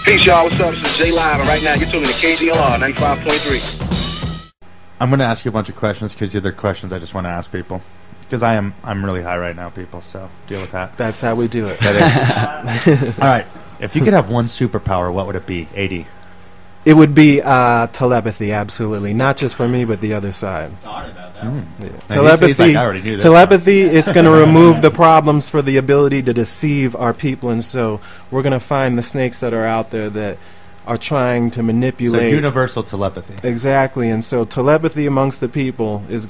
Peace, y'all. What's up? This is Jay Live, and right now you're tuning to KDLR 95.3. I'm going to ask you a bunch of questions because they're questions I just want to ask people. Because I'm really high right now, people, so deal with that. That's how we do it. All right. If you could have one superpower, what would it be? 80. It would be telepathy, absolutely. Not just for me, but the other side. Yeah. Telepathy, like, I already knew this telepathy, it's going to remove the problems for the ability to deceive our people. And so we're going to find the snakes that are out there that are trying to manipulate. So universal telepathy. Exactly. And so telepathy amongst the people is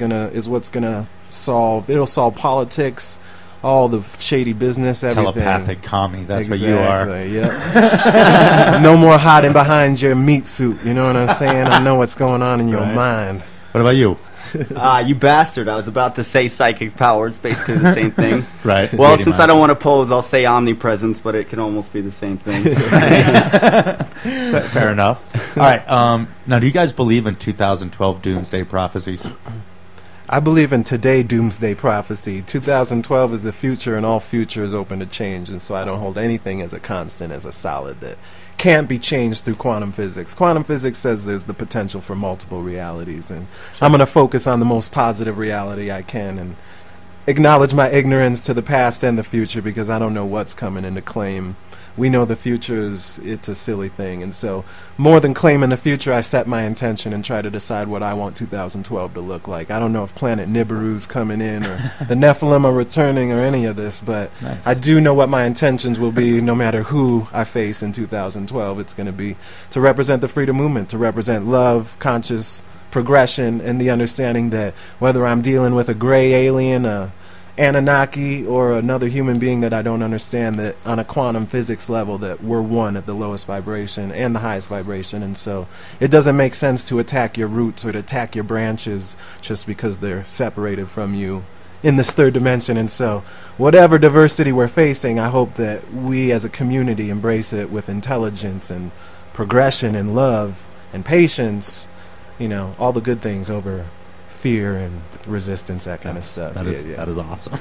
what's going to solve. It'll solve politics, all the shady business, everything. Telepathic commie. That's exactly, what you are. Yeah. No more hiding behind your meat suit. You know what I'm saying? I know what's going on in your mind. What about you? You bastard. I was about to say psychic powers, basically the same thing. Right. Well, since I don't want to pose, I'll say omnipresence, but it can almost be the same thing. Fair enough. All right. Now, do you guys believe in 2012 doomsday prophecies? I believe in today doomsday prophecy. 2012 is the future, and all future is open to change, and so I don't hold anything as a constant, as a solid that can't be changed through quantum physics. Quantum physics says there's the potential for multiple realities, and I'm going to focus on the most positive reality I can and acknowledge my ignorance to the past and the future, because I don't know what's coming, and to claim we know the future it's a silly thing. And so more than claiming the future, I set my intention and try to decide what I want 2012 to look like. I don't know if planet Nibiru's coming in or the Nephilim are returning or any of this, but nice. I do know what my intentions will be no matter who I face in 2012. It's going to be to represent the freedom movement, to represent love, conscious progression, and the understanding that whether I'm dealing with a gray alien, a Anunnaki, or another human being that I don't understand, that on a quantum physics level that we're one at the lowest vibration and the highest vibration. And so it doesn't make sense to attack your roots or to attack your branches just because they're separated from you in this third dimension. And so whatever diversity we're facing, I hope that we as a community embrace it with intelligence and progression and love and patience, you know, all the good things over fear and resistance, that kind of stuff. That is awesome.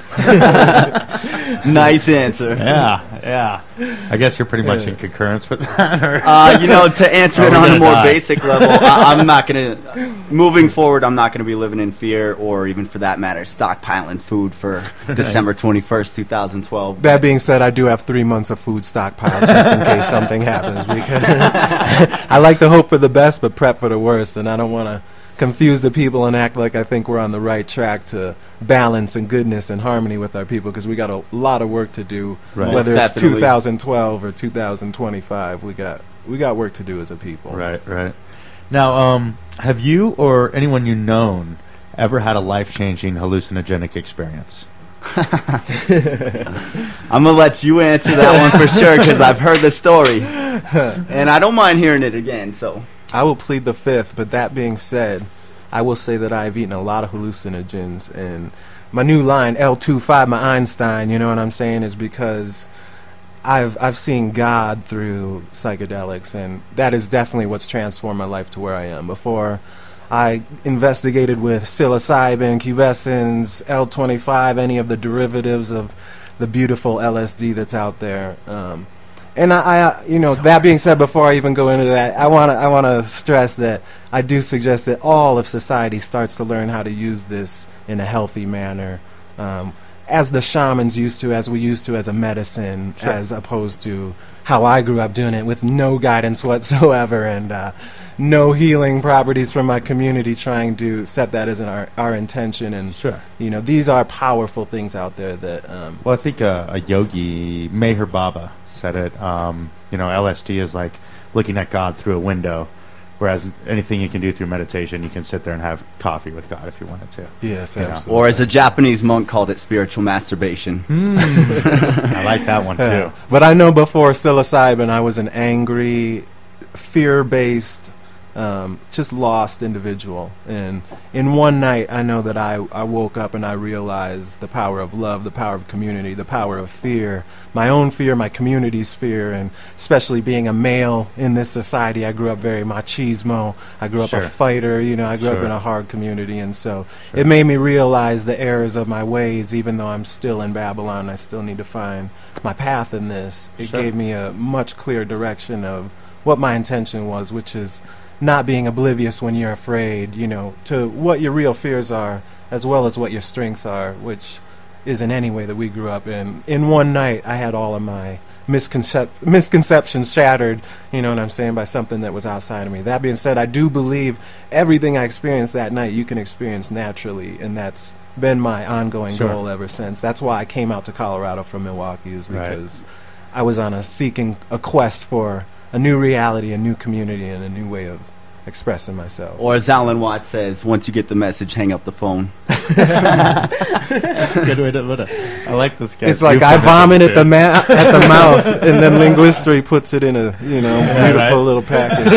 Nice answer. Yeah. I guess you're pretty much in concurrence with that. Or you know, to answer it on a more basic level, I'm not going to, moving forward, I'm not going to be living in fear, or even for that matter, stockpiling food for December 21st, 2012. That being said, I do have 3 months of food stockpiled just in case something happens, because I like to hope for the best but prep for the worst, and I don't want to confuse the people and act like I think we're on the right track to balance and goodness and harmony with our people, because we got a lot of work to do. Right. Whether it's Definitely. 2012 or 2025, we got work to do as a people. Right. Now, have you or anyone you known ever had a life-changing hallucinogenic experience? I'm going to let you answer that one for sure, because I've heard the story, and I don't mind hearing it again, so I will plead the fifth, but that being said, I will say that I've eaten a lot of hallucinogens, and my new line, L25, my Einstein, you know what I'm saying, is because I've seen God through psychedelics, and that is definitely what's transformed my life to where I am. Before, I investigated with psilocybin, cubescence, L25, any of the derivatives of the beautiful LSD that's out there. And I you know, that being said, before I even go into that, I wanna stress that I do suggest that all of society starts to learn how to use this in a healthy manner, as the shamans used to, as we used to as a medicine, Sure. as opposed to how I grew up doing it with no guidance whatsoever and no healing properties from my community, trying to set that as our intention. And Sure. you know, these are powerful things out there that Well, I think a yogi, Meher Baba, said it. You know, LSD is like looking at God through a window, whereas anything you can do through meditation, you can sit there and have coffee with God if you wanted to. yes, You know. absolutely. or as a Japanese monk called it, spiritual masturbation. I like that one too. But I know before psilocybin, I was an angry, fear-based, just lost individual. And in one night, I know that I woke up and I realized the power of love, the power of community, the power of fear, my own fear, my community's fear, and especially being a male in this society. I grew up very machismo. I grew up Sure. a fighter. You know, I grew up Sure. in a hard community, and so it made me realize the errors of my ways. Even though I'm still in Babylon, I still need to find my path in this. It Sure. gave me a much clearer direction of what my intention was, which is not being oblivious when you're afraid, you know, to what your real fears are, as well as what your strengths are, which isn't any way that we grew up in. In one night, I had all of my misconceptions shattered, you know what I'm saying, by something that was outside of me. That being said, I do believe everything I experienced that night you can experience naturally, and that's been my ongoing goal ever since. That's why I came out to Colorado from Milwaukee, is because I was on seeking a quest for a new reality, a new community, and a new way of expressing myself. Or as Alan Watts says, once you get the message, hang up the phone. That's a good way to put it. I like this guy. It's like I vomit at the mouth, and then Linguistry puts it in a beautiful little package.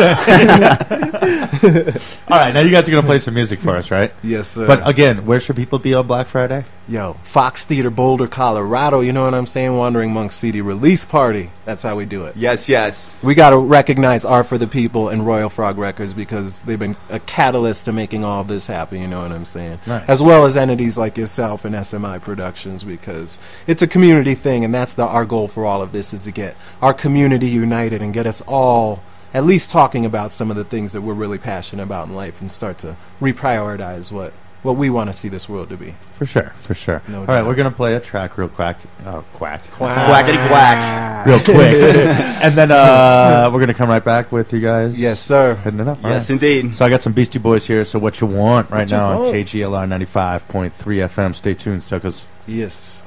All right, now you guys are gonna play some music for us, right? Yes, sir. But again, where should people be on Black Friday? Yo, Fox Theater, Boulder, Colorado. You know what I'm saying? Wandering Monk CD release party. That's how we do it. Yes, yes. We got to recognize Art for the People and Royal Frog Records because they've been a catalyst to making all of this happen. You know what I'm saying? Nice. As well as entities like yourself and SMI Productions, because it's a community thing, and that's our goal for all of this, is to get our community united and get us all at least talking about some of the things that we're really passionate about in life and start to reprioritize what we want to see this world to be. For sure, for sure. No All right, doubt. we're gonna play a track real quack. Quackity quack. Real quick. And then we're gonna come right back with you guys. Yes, sir. Hitting it up. All Yes, right. indeed. So I got some Beastie Boys here. So what you want right What you now on want? KGLR 95.3 FM. Stay tuned, suckers. Yes.